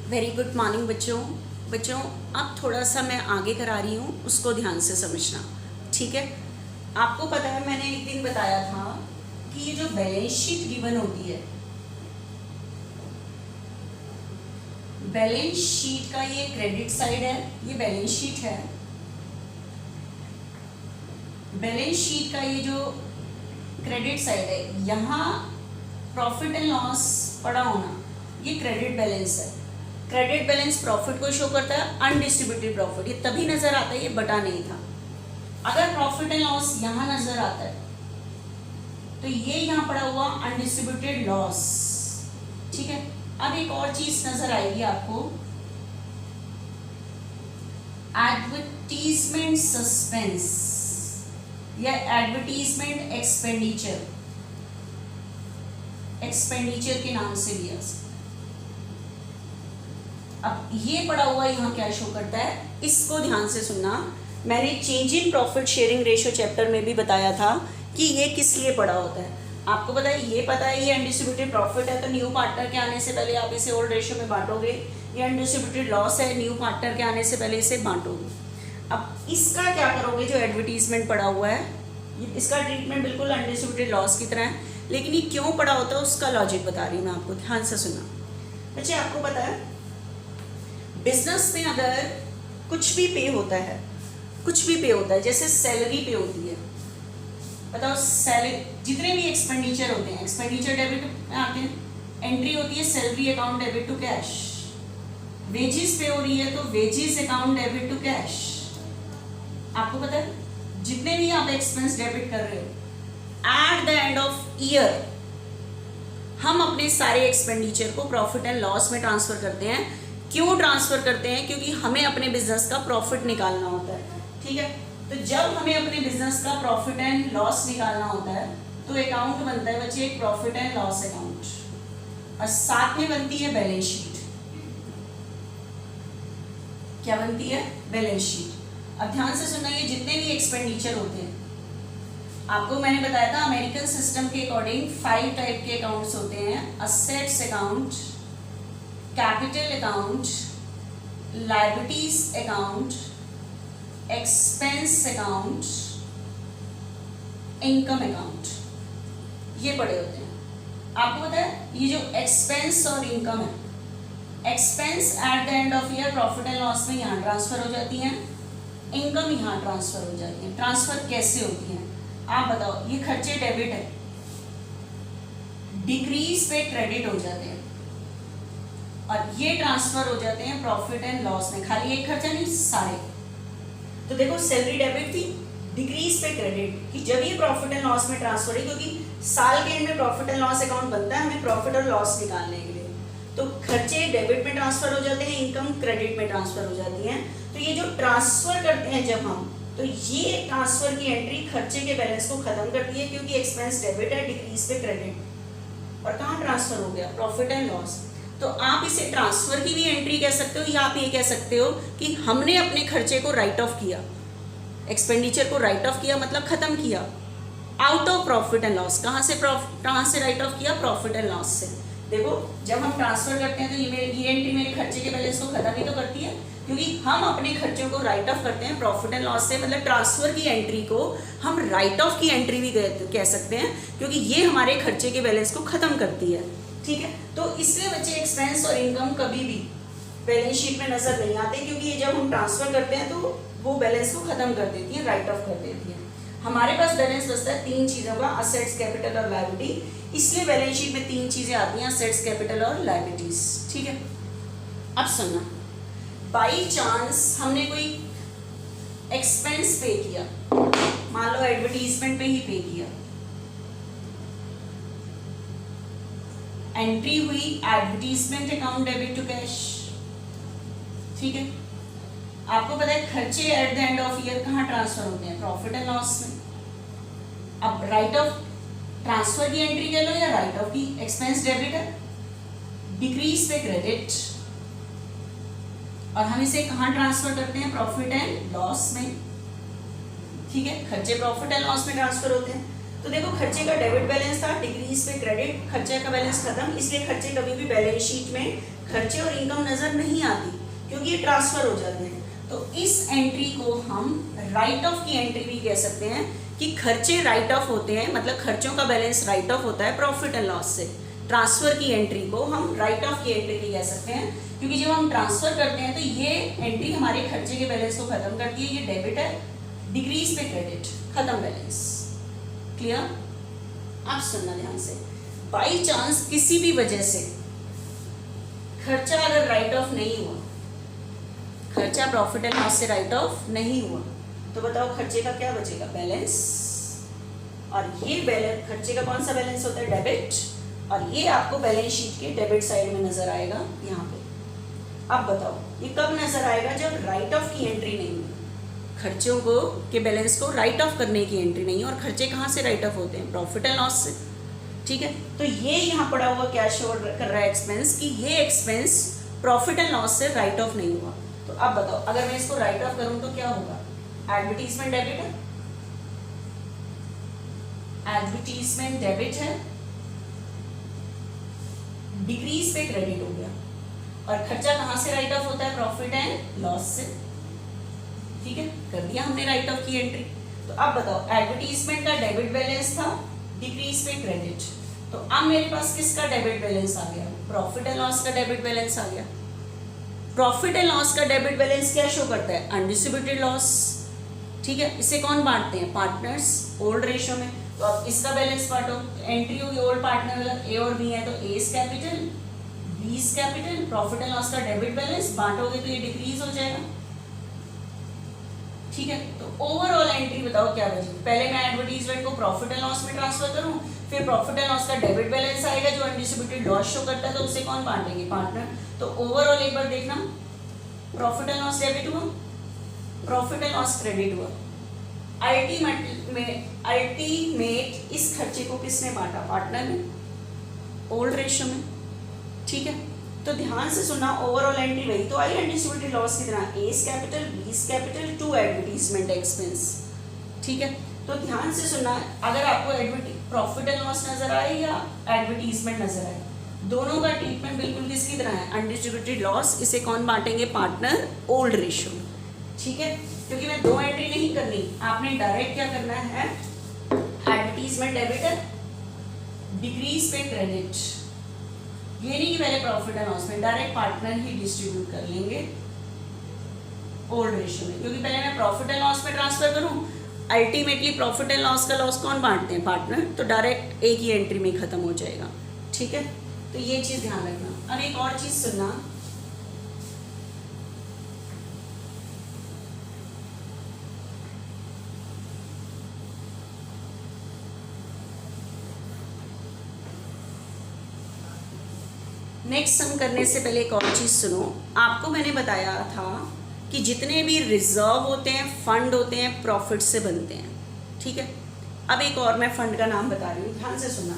Very good morning बच्चों अब थोड़ा सा मैं आगे करा रही हूँ, उसको ध्यान से समझना। ठीक है, आपको पता है मैंने एक दिन बताया था कि ये जो बैलेंस शीट गिवन होती है, बैलेंस शीट का ये क्रेडिट साइड है, ये बैलेंस शीट है। बैलेंस शीट का ये जो क्रेडिट साइड है, यहाँ प्रॉफिट एंड लॉस पड़ा होना, ये क्रेडिट बैलेंस है। क्रेडिट बैलेंस प्रॉफिट को शो करता है, अनडिस्ट्रीब्यूटेड प्रॉफिट ये तभी नजर आता है, ये बटा नहीं था। अगर प्रॉफिट एंड लॉस यहां नजर आता है तो ये यहां पड़ा हुआ अनडिस्ट्रीब्यूटेड लॉस। ठीक है, अब एक और चीज नजर आएगी आपको, एडवर्टीजमेंट सस्पेंस या एडवर्टीजमेंट एक्सपेंडिचर के नाम से लिया। अब ये पड़ा हुआ यहाँ क्या शो करता है, इसको ध्यान से सुनना। मैंने change in profit sharing ratio chapter में भी बताया था कि ये किस लिए पड़ा होता है। आपको पता है, ये पता है ये अनडिस्ट्रीब्यूटेड प्रॉफिट है तो न्यू पार्टनर के आने से पहले आप इसे ओल्ड रेशियो में बांटोगे। ये अनडिस्ट्रीब्यूटेड लॉस है, न्यू पार्टनर के आने से पहले इसे बांटोगे। अब इसका क्या करोगे, जो एडवर्टीजमेंट पड़ा हुआ है, इसका ट्रीटमेंट बिल्कुल अनडिस्ट्रीब्यूटेड लॉस की तरह है, लेकिन ये क्यों पड़ा होता है उसका लॉजिक बता रही हूँ मैं आपको, ध्यान से सुनना। बच्चे आपको पता है बिजनेस में अगर कुछ भी पे होता है, जैसे सैलरी पे होती है, बताओ सैलरी, जितने भी एक्सपेंडिचर होते हैं, एक्सपेंडिचर डेबिट में आते हैं, एंट्री होती है salary account debit to cash. Wages पे हो रही है तो wages account debit to cash. आपको पता है जितने भी आप एक्सपेंस डेबिट कर रहे हो, eight the end of year हम अपने सारे एक्सपेंडिचर को प्रॉफिट एंड लॉस में ट्रांसफर करते हैं। क्यों ट्रांसफर करते हैं? क्योंकि हमें अपने बिजनेस का प्रॉफिट निकालना होता है। ठीक है, तो जब हमें अपने बिजनेस का प्रॉफिट एंड लॉस निकालना होता है तो अकाउंट बनता है बच्चे एक प्रॉफिट एंड लॉस अकाउंट, और साथ में बनती है बैलेंस शीट। क्या बनती है? Balance sheet. अब ध्यान से सुनना, ये जितने भी एक्सपेंडिचर होते हैं, आपको मैंने बताया था अमेरिकन सिस्टम के अकॉर्डिंग 5 टाइप के अकाउंट्स होते हैं, assets account, capital account, liabilities account, expense account, income account, ये पड़े होते हैं। आपको पता है ये जो एक्सपेंस और इनकम है, expense eight the end of year profit and loss में यहाँ ट्रांसफर हो जाती है, इनकम यहाँ ट्रांसफर हो जाती है। ट्रांसफर कैसे होती है आप बताओ? ये खर्चे डेबिट है, डिक्रीज पे क्रेडिट हो जाते हैं, और ये ट्रांसफर हो जाते हैं प्रॉफिट एंड लॉस में। खाली एक खर्चा नहीं, सारे। तो देखो सैलरी डेबिट थी, डिक्रीज पे क्रेडिट, कि जब ये प्रॉफिट एंड लॉस में ट्रांसफर है, क्योंकि साल के एंड में प्रॉफिट एंड लॉस अकाउंट बनता है हमें प्रॉफिट और लॉस निकालने के लिए, तो खर्चे डेबिट में ट्रांसफर हो जाते हैं, इनकम क्रेडिट में ट्रांसफर हो जाती है। तो ये जो ट्रांसफर करते हैं जब हम, तो ये ट्रांसफर की एंट्री खर्चे के बैलेंस को खत्म करती है, क्योंकि एक्सपेंस डेबिट है, डिक्रीज पे क्रेडिट, और कहाँ ट्रांसफर हो गया? Profit and loss. तो आप इसे ट्रांसफर की भी एंट्री कह सकते हो, या आप ये कह सकते हो कि हमने अपने खर्चे को राइट ऑफ किया, एक्सपेंडिचर को राइट ऑफ किया, मतलब खत्म किया, out of profit and loss. कहाँ से राइट ऑफ किया? प्रॉफिट एंड लॉस से। देखो जब हम ट्रांसफर करते हैं तो ये एंट्री मेरे खर्चे के बैलेंस को खत्म ही तो करती है, क्योंकि हम अपने खर्चों को राइट ऑफ करते हैं प्रॉफिट एंड लॉस से। मतलब ट्रांसफर की एंट्री को हम राइट ऑफ की एंट्री भी कह सकते हैं, क्योंकि ये हमारे खर्चे के बैलेंस को खत्म करती है। ठीक है, तो इसलिए बच्चे एक्सपेंस और इनकम कभी भी बैलेंस शीट में नजर नहीं आते, क्योंकि ये जब हम ट्रांसफर करते हैं तो वो बैलेंस को खत्म कर देती है, राइट ऑफ कर देती है। हमारे पास बैलेंस बचता है 3 चीजों का, असेट्स, कैपिटल और लायबिलिटी। इसलिए बैलेंस शीट में 3 चीजें आती हैं, असेट्स, कैपिटल और लायबिलिटीज। ठीक है, अब सुनना, बाई चांस हमने कोई एक्सपेंस पे किया, मान लो एडवर्टीजमेंट पे ही पे किया, एंट्री हुई advertisement account debit to cash. ठीक है, आपको पता है खर्चे at the end of year कहाँ ट्रांसफर होते हैं? प्रॉफिट एंड लॉस में। अब राइट ऑफ ट्रांसफर की एंट्री कह लो या राइट ऑफ की, एक्सपेंस डेबिट है, डिक्रीज पे क्रेडिट, और हम इसे कहाँ ट्रांसफर करते हैं? प्रॉफिट एंड लॉस में। ठीक है, खर्चे प्रॉफिट एंड लॉस में ट्रांसफर होते हैं। तो देखो खर्चे का डेबिट बैलेंस था, डिक्रीज पे क्रेडिट, खर्चे का बैलेंस खत्म, इसलिए खर्चे कभी भी बैलेंस शीट में खर्चे और इनकम नजर नहीं आती क्योंकि ये ट्रांसफर हो जाते हैं। तो इस एंट्री को हम राइट ऑफ की एंट्री भी कह सकते हैं कि खर्चे राइट ऑफ होते हैं, मतलब खर्चों का बैलेंस राइट ऑफ होता है प्रॉफिट एंड लॉस से। ट्रांसफर की एंट्री को हम राइट ऑफ की एंट्री भी कह सकते हैं क्योंकि जब हम ट्रांसफर करते हैं तो ये एंट्री हमारे खर्चे के बैलेंस को खत्म करती है, ये डेबिट है, डिक्रीज पे क्रेडिट, खत्म बैलेंस। क्लियर? आप सुनना ध्यान से। बाई चांस किसी भी वजह से खर्चा अगर राइट ऑफ नहीं हुआ, खर्चा प्रॉफिट एंड लॉस से राइट ऑफ नहीं हुआ, तो बताओ खर्चे का क्या बचेगा? बैलेंस। और ये बैलेंस, खर्चे का कौन सा बैलेंस होता है? डेबिट। और ये आपको बैलेंस शीट के डेबिट साइड में नजर आएगा यहाँ पे। अब बताओ ये कब नजर आएगा? जब राइट ऑफ की एंट्री नहीं हुई, खर्चों को के बैलेंस को राइट ऑफ करने की एंट्री नहीं है। और खर्चे कहाँ से राइट ऑफ होते हैं? प्रॉफिट एंड लॉस से। ठीक है, तो ये यहाँ पड़ा हुआ क्या शो कर रहा है एक्सपेंस, कि ये एक्सपेंस प्रॉफिट एंड लॉस से राइट ऑफ नहीं हुआ। तो अब बताओ अगर मैं इसको राइट ऑफ करूं तो क्या होगा? एडवर्टीजमेंट डेबिट है, एडवर्टीजमेंट डेबिट है, डिक्रीज पे क्रेडिट हो गया। और खर्चा कहां से राइट ऑफ होता है? प्रॉफिट एंड लॉस से। ठीक है, कर दिया हमने राइट ऑफ की एंट्री। तो अब बताओ एडवर्टीजमेंट का डेबिट बैलेंस था, डिक्रीज पे क्रेडिट, तो अब मेरे पास किसका डेबिट बैलेंस आ गया? प्रॉफिट एंड लॉस का डेबिट बैलेंस आ गया। प्रॉफिट एंड लॉस का डेबिट बैलेंस क्या शो करता है? Undistributed loss. ठीक है, इसे कौन बांटते हैं? पार्टनर्स, ओल्ड रेशियो में। तो अब इसका बैलेंस बांटो, एंट्री होगी ओल्ड पार्टनर, अगर ए और बी है तो A is capital, B is capital. Profit and loss का डेबिट बैलेंस बांटोगे तो ये डिक्रीज हो जाएगा। ठीक है, तो ओवरऑल एंट्री बताओ क्या बची? पहले मैं एडवर्टीजमेंट को प्रॉफिट एंड लॉस में ट्रांसफर करूं, फिर प्रॉफिट एंड लॉस का डेबिट बैलेंस आएगा जो अनडिस्ट्रीब्यूटेड लॉस शो करता है, तो उसे कौन बांटेंगे? पार्टनर। तो ओवरऑल एक बार देखना, प्रॉफिट एंड लॉस डेबिट हुआ, प्रॉफिट एंड लॉस क्रेडिट हुआ। अल्टीमेट इस खर्चे को किसने बांटा? पार्टनर ने, ओल्ड रेशियो में। ठीक है, तो ध्यान से सुनना, ओवरऑल एंट्री वही तो आई अनडिस्ट्रीब्यूटेड लॉस की तरह, A is capital, B is capital, to advertisement expense. ठीक है, तो ध्यान से सुनना, अगर आपको प्रॉफिट एंड लॉस नजर आए या एडवर्टीजमेंट नजर आए, दोनों का ट्रीटमेंट बिल्कुल किसकी तरह है? Undistributed loss. इसे कौन बांटेंगे? पार्टनर, ओल्ड रेशियो में। ठीक है, क्योंकि मैं दो एंट्री नहीं करनी, आपने डायरेक्ट क्या करना है? एडवर्टीजमेंट डेबिट है, डिक्रीज पे क्रेडिट। ये नहीं कि पहले प्रॉफिट एंड लॉस में, डायरेक्ट पार्टनर ही डिस्ट्रीब्यूट कर लेंगे ओल्ड रेशियो में, क्योंकि पहले मैं प्रॉफिट एंड लॉस में ट्रांसफर करूं, अल्टीमेटली प्रॉफिट एंड लॉस का लॉस कौन बांटते हैं? पार्टनर। तो डायरेक्ट एक ही एंट्री में खत्म हो जाएगा। ठीक है, तो ये चीज ध्यान रखना। अब एक और चीज सुनना, नेक्स्ट सम करने से पहले एक और चीज़ सुनो। आपको मैंने बताया था कि जितने भी रिजर्व होते हैं, फंड होते हैं, प्रॉफिट से बनते हैं। ठीक है, अब एक और मैं फंड का नाम बता रही हूँ, ध्यान से सुनना।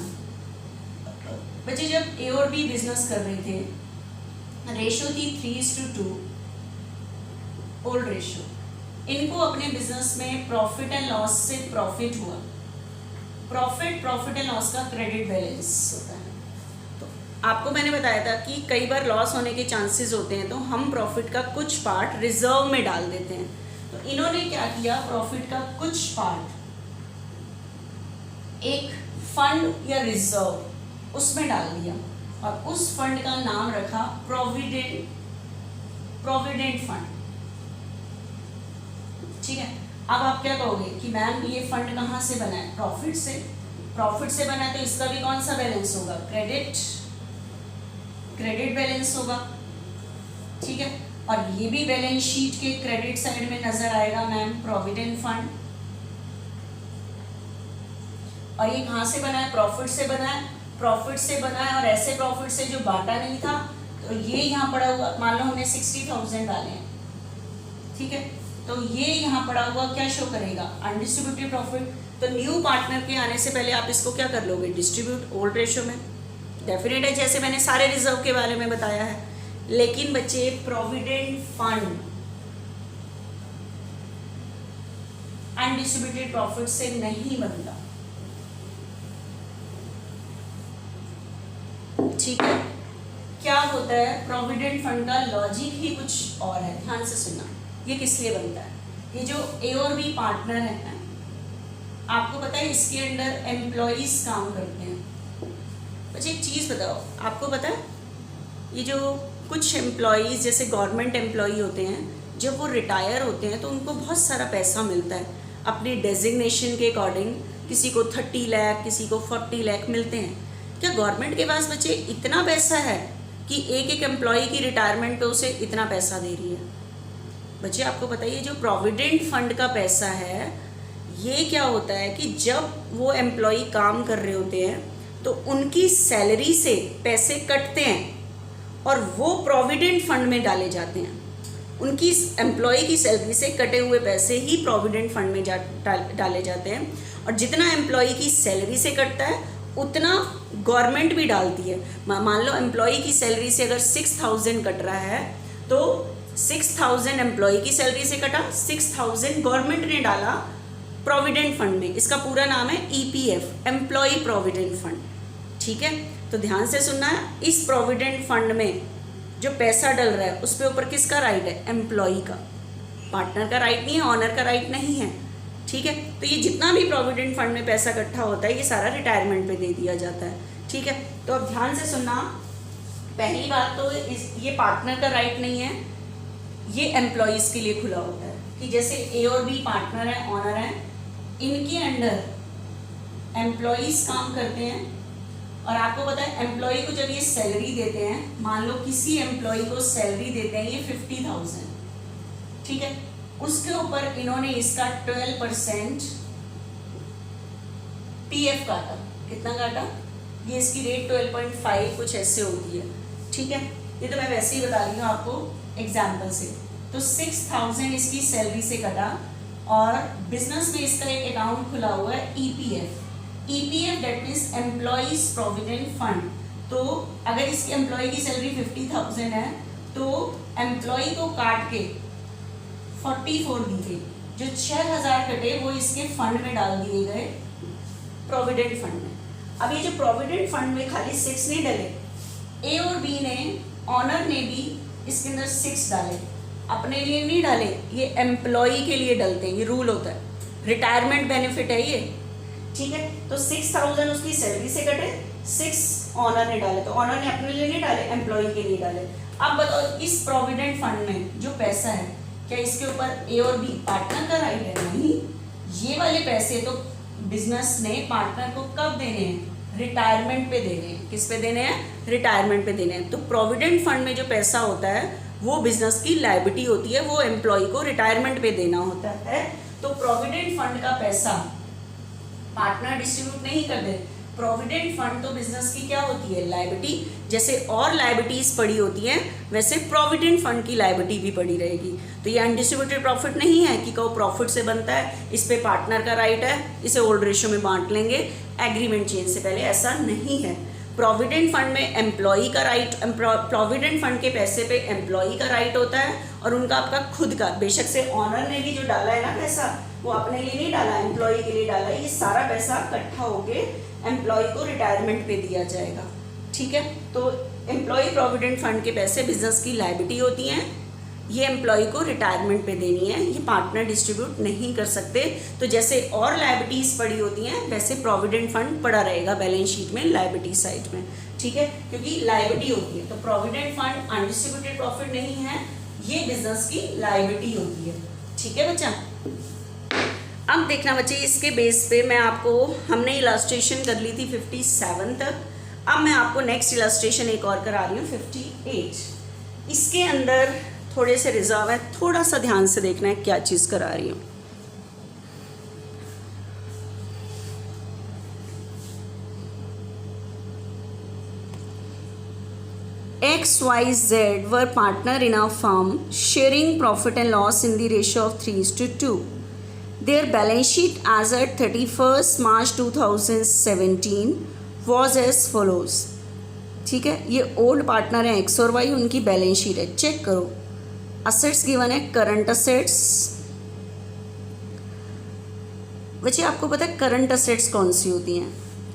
बच्चे जब ए और बी बिजनेस कर रहे थे, रेशियो थी 3:2, ओल्ड रेशियो। इनको अपने बिजनेस में प्रॉफिट एंड लॉस से प्रॉफिट हुआ। प्रॉफिट एंड लॉस का क्रेडिट बैलेंस होता है। आपको मैंने बताया था कि कई बार लॉस होने के चांसेस होते हैं, तो हम प्रॉफिट का कुछ पार्ट रिजर्व में डाल देते हैं। तो इन्होंने क्या किया? प्रॉफिट का कुछ पार्ट एक फंड या रिजर्व उसमें डाल दिया और उस फंड का नाम रखा प्रोविडेंट फंड। ठीक है, अब आप क्या कहोगे कि मैम ये फंड कहाँ से बना है? प्रॉफिट से बना है, तो इसका भी कौन सा बैलेंस होगा? क्रेडिट बैलेंस होगा। ठीक है, और ये भी बैलेंस शीट के क्रेडिट साइड में नजर आएगा मैम, प्रोविडेंट फंड। और ये कहाँ से बना है? प्रॉफिट से बना है और ऐसे प्रॉफिट से जो बांटा नहीं था, तो ये यहाँ पड़ा हुआ, मान लो हमने 60,000 डाले हैं। ठीक है, तो ये यहाँ पड़ा हुआ क्या शो करेगा? Undistributed profit. तो न्यू पार्टनर के आने से पहले आप इसको क्या कर लोगे? डिस्ट्रीब्यूट ओल्ड रेशियो में। डेफिनेट है, जैसे मैंने सारे रिजर्व के बारे में बताया है। लेकिन बच्चे प्रोविडेंट फंड अनडिस्ट्रीब्यूटेड प्रॉफिट से नहीं बनता। ठीक है। क्या होता है प्रोविडेंट फंड का लॉजिक ही कुछ और है, ध्यान से सुनना। ये किस लिए बनता है? ये जो ए और बी पार्टनर है, आपको पता है इसके अंदर एम्प्लॉइज काम करते हैं। बच्चे एक चीज़ बताओ, आपको पता है ये जो कुछ एम्प्लॉइज जैसे गवर्नमेंट एम्प्लॉई होते हैं, जब वो रिटायर होते हैं तो उनको बहुत सारा पैसा मिलता है अपनी डेजिग्नेशन के अकॉर्डिंग। किसी को 30 लाख, किसी को 40 लाख मिलते हैं। क्या गवर्नमेंट के पास बच्चे इतना पैसा है कि एक एक एम्प्लॉई की रिटायरमेंट पे उसे इतना पैसा दे रही है? बच्चे आपको पता है ये जो प्रोविडेंट फंड का पैसा है, ये क्या होता है कि जब वो एम्प्लॉई काम कर रहे होते हैं तो उनकी सैलरी से पैसे कटते हैं और वो प्रोविडेंट फंड में डाले जाते हैं। उनकी एम्प्लॉय की सैलरी से कटे हुए पैसे ही प्रोविडेंट फंड में डाले जाते हैं, और जितना एम्प्लॉय की सैलरी से कटता है उतना गवर्नमेंट भी डालती है। मान लो एम्प्लॉय की सैलरी से अगर 6000 कट रहा है तो 6000 एम्प्लॉय की सैलरी से कटा, 6000 गवर्नमेंट ने डाला प्रोविडेंट फंड में। इसका पूरा नाम है EPF, एम्प्लॉय प्रोविडेंट फंड। ठीक है, तो ध्यान से सुनना है। इस प्रोविडेंट फंड में जो पैसा डल रहा है उस पे ऊपर किसका राइट है? एम्प्लॉय का। पार्टनर का राइट नहीं है, ऑनर का राइट नहीं है। ठीक है, तो ये जितना भी प्रोविडेंट फंड में पैसा इकट्ठा होता है ये सारा रिटायरमेंट पे दे दिया जाता है। ठीक है, तो अब ध्यान से सुनना। पहली बात तो ये पार्टनर का राइट नहीं है, ये एम्प्लॉयज के लिए खुला होता है कि जैसे ए और बी पार्टनर है, ऑनर है, इनके अंडर एम्प्लॉयज काम करते हैं। और आपको पता है एम्प्लॉय को जब ये सैलरी देते हैं, मान लो किसी एम्प्लॉय को सैलरी देते हैं ये 50,000, ठीक है, उसके ऊपर इन्होंने इसका 12% PF काटा। कितना काटा? ये इसकी रेट 12.5 कुछ ऐसे होती है। ठीक है, ये तो मैं वैसे ही बता रही हूँ आपको एग्जाम्पल से। तो 6000 इसकी सैलरी से कटा और बिजनेस में इसका एक अकाउंट खुला हुआ है EPF that means employees provident fund. तो अगर इसकी एम्प्लॉय की सैलरी 50,000 है तो एम्प्लॉय को काट के 44 दी गई, जो 6000 कटे वो इसके फंड में डाल दिए गए, प्रोविडेंट फंड में। अब ये जो प्रोविडेंट फंड में खाली 6 नहीं डले, ए और बी ने, ऑनर ने भी इसके अंदर 6 डाले, अपने लिए नहीं डाले, ये एम्प्लॉय के लिए डलते हैं, ये रूल होता है, रिटायरमेंट बेनिफिट है ये। ठीक है, तो 6000 उसकी सैलरी से कटे, 6 ऑनर ने डाले, तो ऑनर ने अपने लिए नहीं डाले, एम्प्लॉय के लिए डाले। अब बताओ इस प्रोविडेंट फंड में जो पैसा है, क्या इसके ऊपर ए और बी पार्टनर का राइट है? नहीं, ये वाले पैसे तो बिजनेस ने पार्टनर को कब देने हैं? रिटायरमेंट पे देने हैं। किस पे देने हैं? रिटायरमेंट पे देने हैं। तो प्रोविडेंट फंड में जो पैसा होता है वो बिजनेस की लायबिलिटी होती है, वो एम्प्लॉय को रिटायरमेंट पे देना होता है। तो प्रोविडेंट फंड का पैसा पार्टनर डिस्ट्रीब्यूट नहीं कर दे। प्रोविडेंट फंड तो बिजनेस की क्या होती है? लायबिलिटी। जैसे और लायबिलिटीज पड़ी होती हैं वैसे प्रोविडेंट फंड की लायबिलिटी भी पड़ी रहेगी। तो ये अनडिस्ट्रीब्यूटेड प्रॉफिट नहीं है कि कहो प्रॉफिट से बनता है, इस पे पार्टनर का राइट है, इसे ओल्ड रेशियो में बांट लेंगे एग्रीमेंट चेंज से पहले, ऐसा नहीं है। प्रोविडेंट फंड में एम्प्लॉई का राइट, प्रोविडेंट फंड के पैसे पे एम्प्लॉई का राइट होता है और उनका आपका खुद का, बेशक से ऑनर ने भी जो डाला है ना पैसा, वो अपने लिए नहीं डाला, एम्प्लॉई के लिए डाला। ये सारा पैसा इकट्ठा होके एम्प्लॉय को रिटायरमेंट पे दिया जाएगा। ठीक है, तो एम्प्लॉय प्रोविडेंट फंड के पैसे बिजनेस की लायबिलिटी होती हैं, ये एम्प्लॉय को रिटायरमेंट पे देनी है, ये पार्टनर डिस्ट्रीब्यूट नहीं कर सकते। तो जैसे और लायबिलिटीज पड़ी होती हैं वैसे प्रोविडेंट फंड पड़ा रहेगा बैलेंस शीट में लायबिलिटी साइड में। ठीक है, क्योंकि लायबिलिटी होती है, तो प्रोविडेंट फंड अनडिस्ट्रीब्यूटेड प्रॉफिट नहीं है, ये बिजनेस की लायबिलिटी होती है। ठीक है बच्चा, अब देखना बच्चे इसके बेस पे मैं आपको, हमने इलस्ट्रेशन कर ली थी 57 तक, अब मैं आपको नेक्स्ट इलस्ट्रेशन एक और करा रही हूँ 58। इसके अंदर थोड़े से रिजर्व है, थोड़ा सा ध्यान से देखना है क्या चीज़ करा रही हूँ। XYZ were partner in a firm sharing profit and loss in the ratio of 3:2. Their balance sheet as at 31st March 2017 was as follows. ठीक है, ये ओल्ड पार्टनर है एक्स और वाई, उनकी बैलेंस शीट है, चेक करो। Assets given है current assets. वैसे आपको पता है करंट असेट्स कौन सी होती हैं?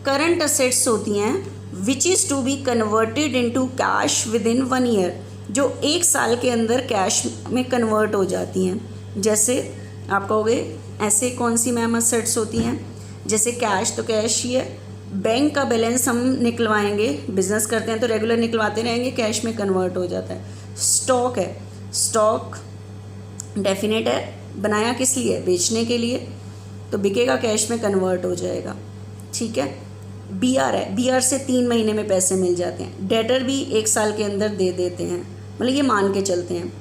करंट असेट्स होती हैं which is to be converted into cash within 1 year, जो 1 साल के अंदर कैश में कन्वर्ट हो जाती हैं। जैसे आप कहोगे ऐसे कौन सी मैम असेट्स होती हैं, जैसे कैश तो कैश ही है, बैंक का बैलेंस हम निकलवाएंगे, बिजनेस करते हैं तो रेगुलर निकलवाते रहेंगे, कैश में कन्वर्ट हो जाता है। स्टॉक है, स्टॉक डेफिनेट है, बनाया किस लिए, बेचने के लिए, तो बिकेगा, कैश में कन्वर्ट हो जाएगा। ठीक है। बीआर है, बीआर से 3 महीने में पैसे मिल जाते हैं। डेटर भी 1 साल के अंदर दे देते हैं, मतलब ये मान के चलते हैं।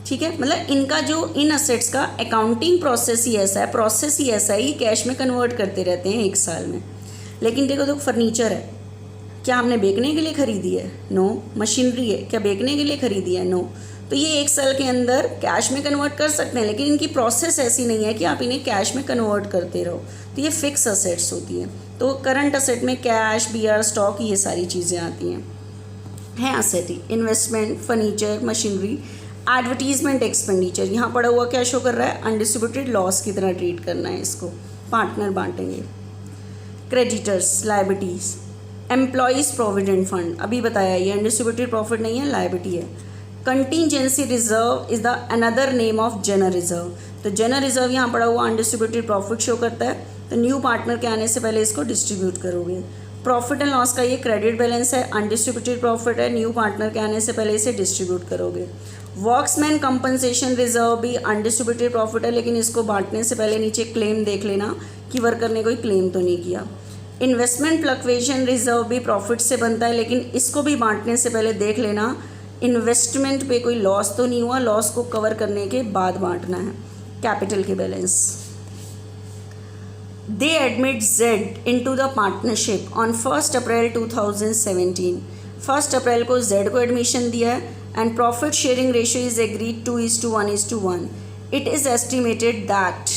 ठीक है, मतलब इनका जो इन असेट्स का अकाउंटिंग प्रोसेस ही ऐसा है, प्रोसेस ही ऐसा है, ये कैश में कन्वर्ट करते रहते हैं 1 साल में। लेकिन देखो फर्नीचर है, क्या हमने बेचने के लिए ख़रीदी है, नो। मशीनरी है, क्या बेचने के लिए ख़रीदी है, नो। तो ये 1 साल के अंदर कैश में कन्वर्ट कर सकते हैं, लेकिन इनकी प्रोसेस ऐसी नहीं है कि आप इन्हें कैश में कन्वर्ट करते रहो। तो ये फिक्स असेट्स होती हैं। तो करंट असेट में कैश, बीआर, स्टॉक, ये सारी चीज़ें आती हैं असेट ही। Investment, furniture, machinery, advertisement expenditure, यहाँ पड़ा हुआ क्या शो कर रहा है, अनडिस्ट्रीब्यूटेड लॉस की तरह ट्रीट करना है इसको, पार्टनर बांटेंगे। Creditors, liabilities, employees provident fund, अभी बताया ये अनडिस्ट्रीब्यूटेड प्रॉफिट नहीं है, लायबिलिटी है। Contingency reserve is the another name of general reserve, तो जनरल रिजर्व यहाँ पड़ा हुआ अनडिस्ट्रीब्यूटेड प्रॉफिट शो करता है, तो न्यू पार्टनर के आने से पहले इसको डिस्ट्रीब्यूट करोगे। प्रॉफिट एंड लॉस का ये क्रेडिट बैलेंस है, अनडिस्ट्रीब्यूटेड प्रॉफिट है, न्यू पार्टनर के आने से पहले इसे डिस्ट्रीब्यूट करोगे। वर्क्समैन कंपनसेशन रिजर्व भी अनडिस्ट्रीब्यूटेड प्रॉफिट है, लेकिन इसको बांटने से पहले नीचे क्लेम देख लेना कि वर्कर ने कोई क्लेम तो नहीं किया। इन्वेस्टमेंट फ्लक्चुएशन रिजर्व भी प्रॉफिट से बनता है, लेकिन इसको भी बांटने से पहले देख लेना इन्वेस्टमेंट पे कोई लॉस तो नहीं हुआ, लॉस को कवर करने के बाद बांटना है। कैपिटल के balance, they admit Z into the partnership on 1 अप्रैल 2017, 1 अप्रैल को जेड को एडमिशन दिया है, and profit sharing ratio is agreed 2:1:1। It is estimated that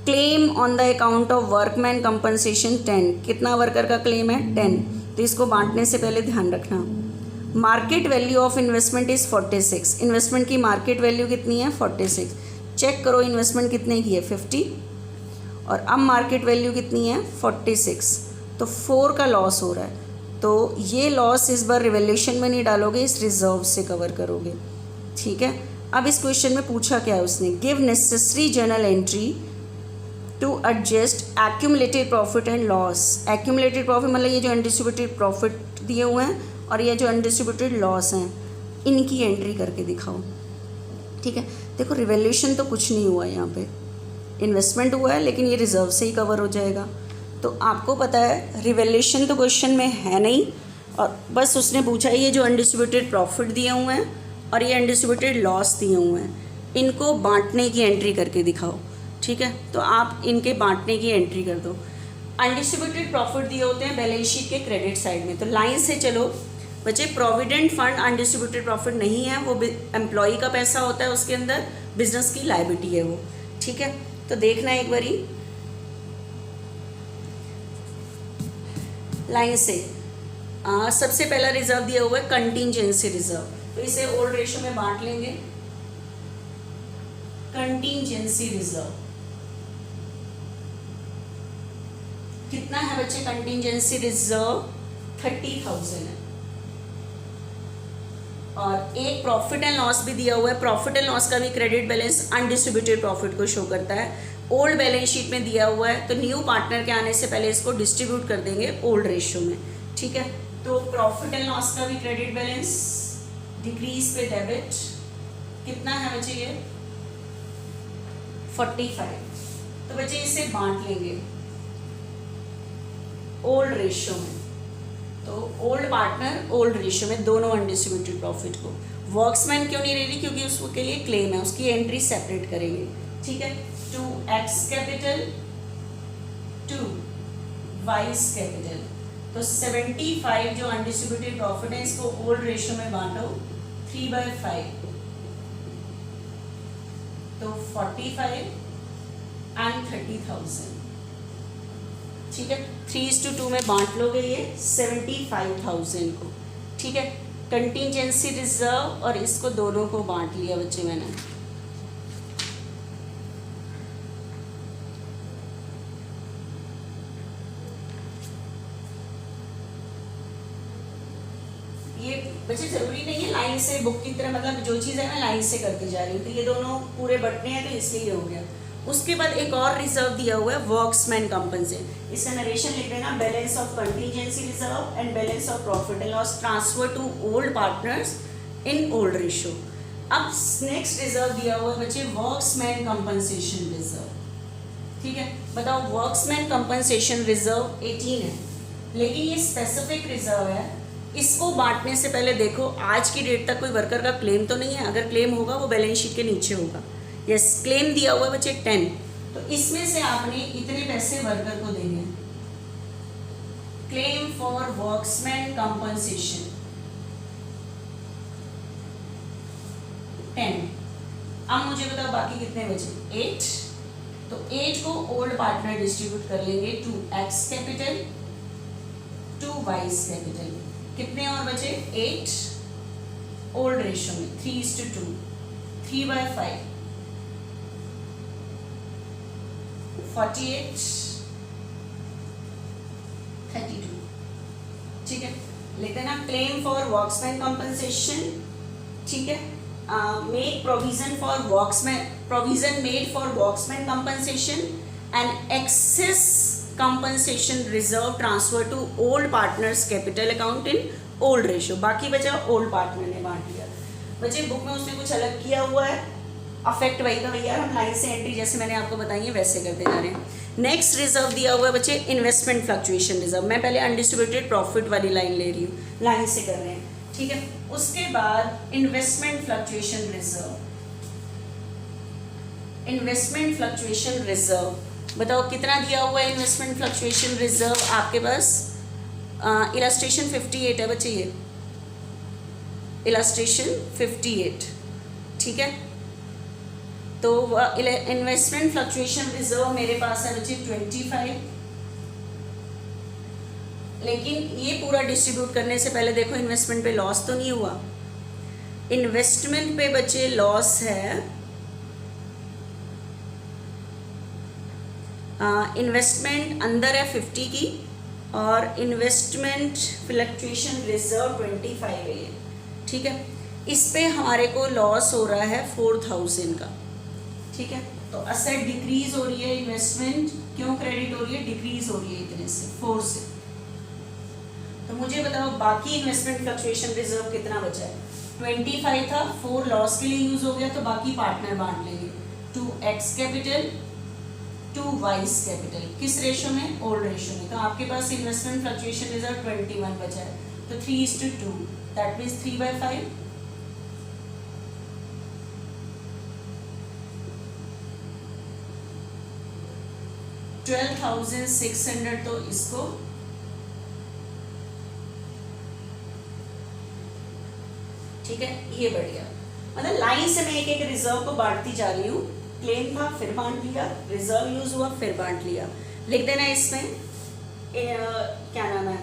claim on the account of workman compensation 10, कितना वर्कर का क्लेम है, 10, तो इसको बांटने से पहले ध्यान रखना। Market value of investment is 46, investment की मार्केट वैल्यू कितनी है, 46। चेक करो इन्वेस्टमेंट कितने की है, 50, और अब मार्केट वैल्यू कितनी है, 46, तो 4 का लॉस हो रहा है। तो ये लॉस इस बार रिवैल्यूएशन में नहीं डालोगे, इस रिजर्व से कवर करोगे। ठीक है। अब इस क्वेश्चन में पूछा क्या है उसने, give necessary journal entry to adjust accumulated profit and loss. Accumulated profit मतलब ये जो अनडिस्ट्रीब्यूटेड प्रॉफिट दिए हुए हैं और ये जो अनडिस्ट्रीब्यूटेड लॉस हैं, इनकी एंट्री करके दिखाओ। ठीक है। देखो रिवैल्यूएशन तो कुछ नहीं हुआ, यहाँ पे इन्वेस्टमेंट हुआ है, लेकिन ये रिजर्व से ही कवर हो जाएगा। तो आपको पता है रिवैल्यूएशन तो क्वेश्चन में है नहीं, और बस उसने पूछा ये जो अनडिस्ट्रीब्यूटेड प्रॉफिट दिए हुए हैं और ये अनडिस्ट्रीब्यूटेड लॉस दिए हुए हैं, इनको बांटने की एंट्री करके दिखाओ। ठीक है, तो आप इनके बांटने की एंट्री कर दो। अनडिस्ट्रीब्यूटेड प्रॉफिट दिए होते हैं बैलेंस शीट के क्रेडिट साइड में, तो लाइन से चलो बच्चे। प्रोविडेंट फंड अनडिस्ट्रीब्यूटेड प्रॉफिट नहीं है, वो एम्प्लॉई का पैसा होता है, उसके अंदर बिजनेस की लायबिलिटी है वो। ठीक है, तो देखना एक बारी लाइन से। सबसे पहला रिजर्व दिया हुआ है कंटीजेंसी रिजर्व, तो इसे ओल्ड रेशियो में बांट लेंगे। कंटीजेंसी रिजर्व कितना है बच्चे, कंटीजेंसी रिजर्व 30,000 है। और एक प्रॉफिट एंड लॉस भी दिया हुआ है, प्रॉफिट एंड लॉस का भी क्रेडिट बैलेंस अनडिस्ट्रीब्यूटेड प्रॉफिट को शो करता है। ओल्ड बैलेंस शीट में दिया हुआ है, तो न्यू पार्टनर के आने से पहले इसको डिस्ट्रीब्यूट कर देंगे ओल्ड रेशियो में। ठीक है, तो प्रॉफिट एंड लॉस का भी क्रेडिट बैलेंस डिक्रीज पे डेबिट कितना है बच्चे, ये 45। तो बच्चे इसे बांट लेंगे ओल्ड रेशियो में, तो ओल्ड पार्टनर ओल्ड रेशियो में दोनों अनडिस्ट्रीब्यूटेड प्रॉफिट को। वर्क्समैन क्यों नहीं ले रही, क्योंकि उसके लिए क्लेम है, उसकी एंट्री सेपरेट करेंगे। ठीक है, to X capital to Y's capital, तो 75 जो अनडिस्ट्रीब्यूटेड प्रॉफिट है इसको ओल्ड रेशियो में बांटो 3/5, तो 45 एंड 30,000। ठीक है, 3:2 में बांट लोगे ये 75,000 को। ठीक है, कंटीजेंसी रिजर्व और इसको दोनों को बांट लिया बच्चे मैंने। नहीं है, लाइन से बुक की तरह, मतलब जो चीज़ है मैं लाइन से करती जा रही हूँ। तो ये दोनों पूरे बटने हैं तो इसलिए ये हो गया। उसके बाद एक और रिजर्व दिया हुआ है वर्क्समैन कंपनसेशन। इसका नरेशन लिख देना, balance of contingency reserve and balance of profit and loss transfer to old partners in old ratio. अब नेक्स्ट रिजर्व दिया हुआ है बच्चे वर्क्समैन कंपनसेशन रिजर्व। ठीक है, बताओ वर्क्समैन कंपनसेशन रिजर्व 18 है, लेकिन ये स्पेसिफिक रिजर्व है। इसको बांटने से पहले देखो आज की डेट तक कोई वर्कर का क्लेम तो नहीं है। अगर क्लेम होगा वो बैलेंस शीट के नीचे होगा। यस, क्लेम दिया हुआ है बच्चे 10, तो इसमें से आपने इतने पैसे वर्कर को देने हैं। Claim for workmen compensation 10। अब मुझे बताओ बाकी कितने बचे, 8। तो 8 को ओल्ड पार्टनर डिस्ट्रीब्यूट कर लेंगे to X capital to Y's capital. कितने और बचे, 8 ओल्ड रेशियो में 3:2, 3/5 48 32। ठीक है, लेकिन ना क्लेम फॉर वर्क्समैन कंपनसेशन। ठीक है, make provision for worksman, provision made for worksman compensation and excess compensation reserve transfer to old partners capital account in old ratio। बाकी बचा old partner ने बांट दिया। बच्चे बुक में उसने कुछ अलग किया हुआ है, अफेक्ट वही का भैया, हम लाइन से एंट्री जैसे मैंने आपको बताई है वैसे करते जा रहे हैं। नेक्स्ट रिजर्व दिया हुआ है बच्चे इन्वेस्टमेंट फ्लक्चुएशन रिजर्व। मैं पहले अनडिस्ट्रीब्यूटेड प्रॉफिट वाली लाइन ले रही हूँ, लाइन से कर रहे हैं। ठीक है, उसके बाद investment fluctuation reserve. Investment fluctuation reserve बताओ कितना दिया हुआ है। इन्वेस्टमेंट फ्लक्चुएशन रिजर्व आपके पास इलस्ट्रेशन 58 है बच्चे, ये इलस्ट्रेशन 58। ठीक है, तो इन्वेस्टमेंट फ्लक्चुएशन रिजर्व मेरे पास है बच्चे 25। लेकिन ये पूरा डिस्ट्रीब्यूट करने से पहले देखो इन्वेस्टमेंट पे लॉस तो नहीं हुआ। इन्वेस्टमेंट पे बच्चे लॉस है, इन्वेस्टमेंट अंदर है 50 की और इन्वेस्टमेंट फ्लक्चुएशन रिजर्व 25 है ये। ठीक है, इस पे हमारे को लॉस हो रहा है 4000 का। ठीक है, तो असेट डिक्रीज हो रही है, इन्वेस्टमेंट क्यों क्रेडिट हो रही है, डिक्रीज हो रही है इतने से 4 से। तो मुझे बताओ बाकी इन्वेस्टमेंट फ्लक्चुएशन रिजर्व कितना बचा है। 25 था, 4 लॉस के लिए यूज हो गया, तो बाकी पार्टनर बांट लेंगे 2 एक्स कैपिटल 2 वाइस कैपिटल। किस रेशो में, ओल्ड रेशो में। तो आपके पास इन्वेस्टमेंट फ्लक्चुएशन रिजर्व 21 बचा है, तो 3:2, दैट मीन्स 3/5। $12,600 तो इसको ठीक है, ये बढ़िया। मतलब लाइन से मैं एक एक रिजर्व को बांटती जा रही हूँ। क्लेम था फिर बांट लिया, रिजर्व यूज हुआ फिर बांट लिया। लिख देना इसमें क्या नाम है,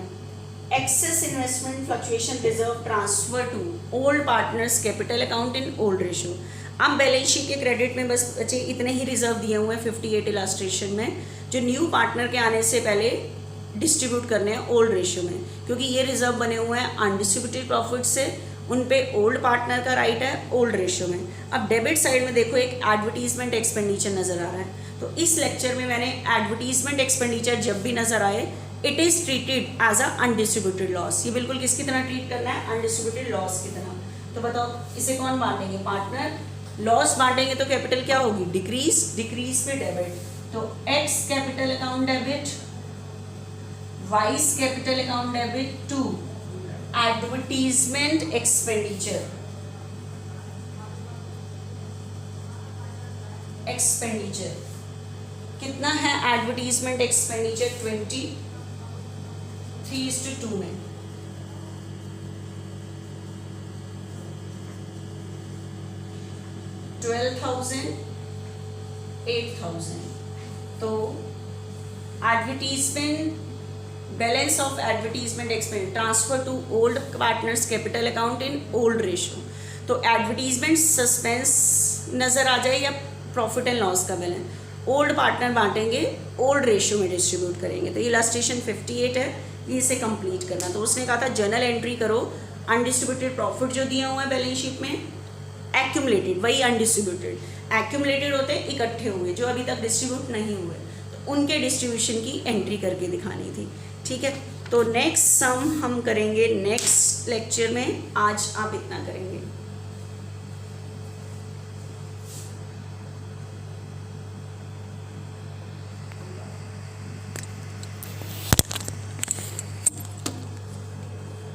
excess investment fluctuation reserve transfer to old partners capital account in old ratio. अब बैलेंस शीट के क्रेडिट में बस बच्चे इतने ही रिजर्व दिए हुए हैं 58 इलस्ट्रेशन में, जो न्यू पार्टनर के आने से पहले डिस्ट्रीब्यूट करने हैं ओल्ड रेशियो में, क्योंकि ये रिजर्व बने हुए हैं अनडिस्ट्रीब्यूटेड प्रॉफिट से, उन पे ओल्ड पार्टनर का राइट है ओल्ड रेशियो में। अब डेबिट साइड में देखो एक एडवर्टीजमेंट एक्सपेंडिचर नज़र आ रहा है, तो इस लेक्चर में मैंने एडवर्टीजमेंट एक्सपेंडिचर जब भी नज़र आए it is treated as a undistributed loss. ये बिल्कुल किसकी तरह ट्रीट करना है, अनडिस्ट्रीब्यूटेड लॉस की तरह। तो बताओ इसे कौन बांटेंगे, पार्टनर। लॉस बांटेंगे तो कैपिटल क्या होगी, डिक्रीज, डिक्रीज पे डेबिट, तो X capital account debit, Y's capital account debit to advertisement expenditure, expenditure कितना है एडवर्टीजमेंट एक्सपेंडिचर 20, 3:2 में। $12,000, $8,000। तो advertisement balance of advertisement expense transfer to old partners capital account in old ratio. तो advertisement suspense नज़र आ जाए या प्रॉफिट एंड लॉस का बैलेंस, ओल्ड पार्टनर बांटेंगे, ओल्ड रेशियो में डिस्ट्रीब्यूट करेंगे। तो इलस्ट्रेशन 58 है, ये इसे कंप्लीट करना। तो उसने कहा था जर्नल एंट्री करो अनडिस्ट्रीब्यूटेड प्रॉफिट जो दिया हुआ है बैलेंस शीट में, एक्यूमुलेटेड वही अनडिस्ट्रीब्यूटेड, एक्यूमुलेटेड होते इकट्ठे हुए जो अभी तक डिस्ट्रीब्यूट नहीं हुए, तो उनके डिस्ट्रीब्यूशन की एंट्री करके दिखानी थी। ठीक है, तो नेक्स्ट सम हम करेंगे नेक्स्ट लेक्चर में, आज आप इतना करेंगे।